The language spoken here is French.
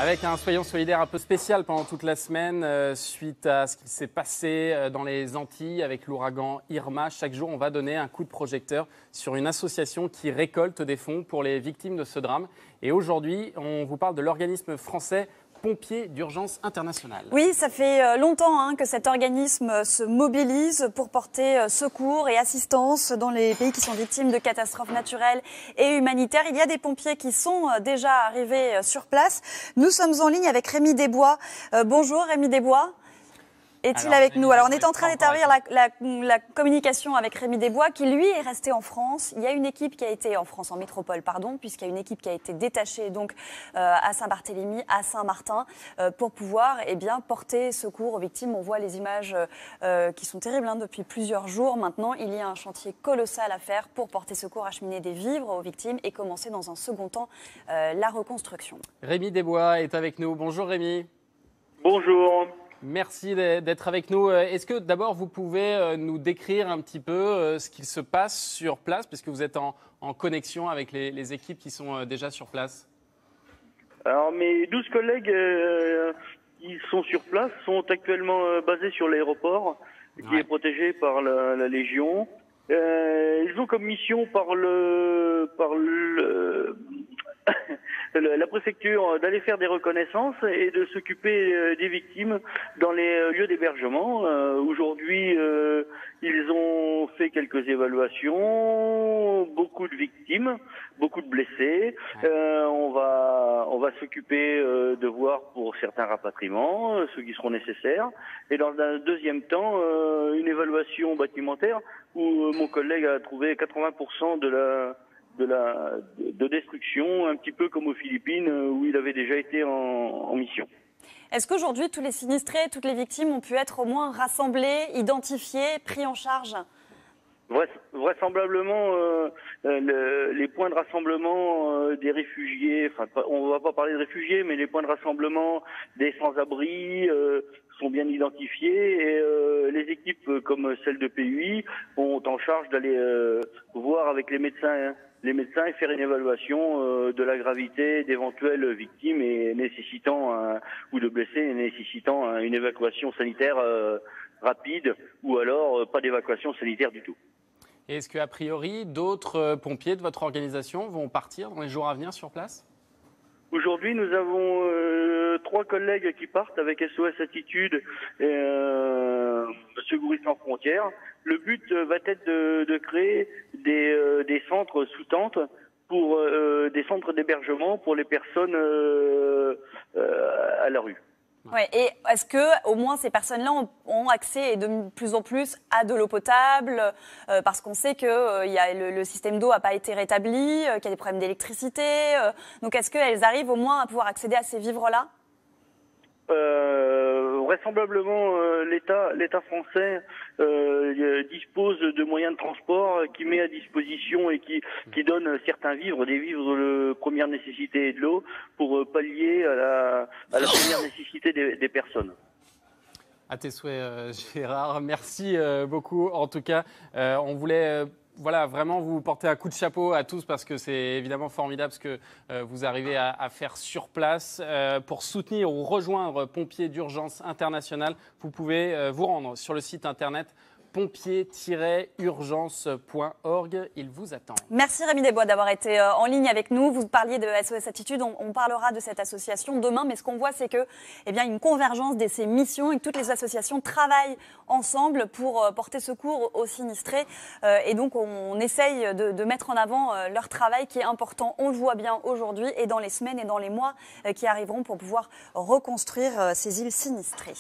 Avec un Soyons solidaires un peu spécial pendant toute la semaine, suite à ce qui s'est passé dans les Antilles avec l'ouragan Irma. Chaque jour, on va donner un coup de projecteur sur une association qui récolte des fonds pour les victimes de ce drame. Et aujourd'hui, on vous parle de l'organisme français Pompiers d'urgence internationale. Oui, ça fait longtemps que cet organisme se mobilise pour porter secours et assistance dans les pays qui sont victimes de catastrophes naturelles et humanitaires. Il y a des pompiers qui sont déjà arrivés sur place. Nous sommes en ligne avec Rémi Desbois. Bonjour Rémi Desbois. Est-il avec nous? Alors on est en train d'établir la communication avec Rémi Desbois qui lui est resté en France. Il y a une équipe qui a été en France, en métropole pardon, puisqu'il y a une équipe qui a été détachée donc à Saint-Barthélemy, à Saint-Martin pour pouvoir porter secours aux victimes. On voit les images qui sont terribles depuis plusieurs jours maintenant. Il y a un chantier colossal à faire pour porter secours, acheminer des vivres aux victimes et commencer dans un second temps la reconstruction. Rémi Desbois est avec nous. Bonjour Rémi. Bonjour. Merci d'être avec nous. Est-ce que d'abord vous pouvez nous décrire un petit peu ce qu'il se passe sur place, puisque vous êtes en connexion avec les équipes qui sont déjà sur place? Alors mes 12 collègues qui sont sur place sont actuellement basés sur l'aéroport qui est protégé par la Légion. Ils ont comme mission par la préfecture d'aller faire des reconnaissances et de s'occuper des victimes dans les lieux d'hébergement. Aujourd'hui, ils ont fait quelques évaluations, beaucoup de victimes, beaucoup de blessés. On va s'occuper de voir pour certains rapatriements, ceux qui seront nécessaires. Et dans un deuxième temps, une évaluation bâtimentaire où mon collègue a trouvé 80% de destruction, un petit peu comme aux Philippines où il avait déjà été en mission. Est-ce qu'aujourd'hui, tous les sinistrés, toutes les victimes ont pu être au moins rassemblés, identifiés, pris en charge? Vraisemblablement, les points de rassemblement des réfugiés, on ne va pas parler de réfugiés, mais les points de rassemblement des sans-abri sont bien identifiés et les équipes comme celle de PUI ont en charge d'aller voir avec les médecins et faire une évaluation de la gravité d'éventuelles victimes et ou de blessés nécessitant une évacuation sanitaire rapide ou alors pas d'évacuation sanitaire du tout. Et est-ce qu'a priori, d'autres pompiers de votre organisation vont partir dans les jours à venir sur place? Aujourd'hui, nous avons 3 collègues qui partent avec SOS Attitude et Secouristes sans frontières. Le but va être de créer des centres sous tente pour des centres d'hébergement pour les personnes à la rue. Ouais. Et est-ce que au moins ces personnes-là ont accès et de plus en plus à de l'eau potable parce qu'on sait que le système d'eau n'a pas été rétabli, qu'il y a des problèmes d'électricité. Donc est-ce qu'elles arrivent au moins à pouvoir accéder à ces vivres-là? Vraisemblablement, l'État français dispose de moyens de transport qui met à disposition et qui donne certains vivres, des vivres de première nécessité et de l'eau pour pallier à la première nécessité des personnes. À tes souhaits, Gérard. Merci beaucoup. En tout cas, on voulait vraiment vous porter un coup de chapeau à tous parce que c'est évidemment formidable ce que vous arrivez à faire sur place. Pour soutenir ou rejoindre Pompiers d'urgence internationale, vous pouvez vous rendre sur le site internet pompiers-urgence.org. Il vous attend. Merci Rémi Desbois d'avoir été en ligne avec nous. Vous parliez de SOS Attitude, on parlera de cette association demain, mais ce qu'on voit c'est que une convergence de ces missions et que toutes les associations travaillent ensemble pour porter secours aux sinistrés et donc on essaye de mettre en avant leur travail qui est important. On le voit bien aujourd'hui et dans les semaines et dans les mois qui arriveront pour pouvoir reconstruire ces îles sinistrées.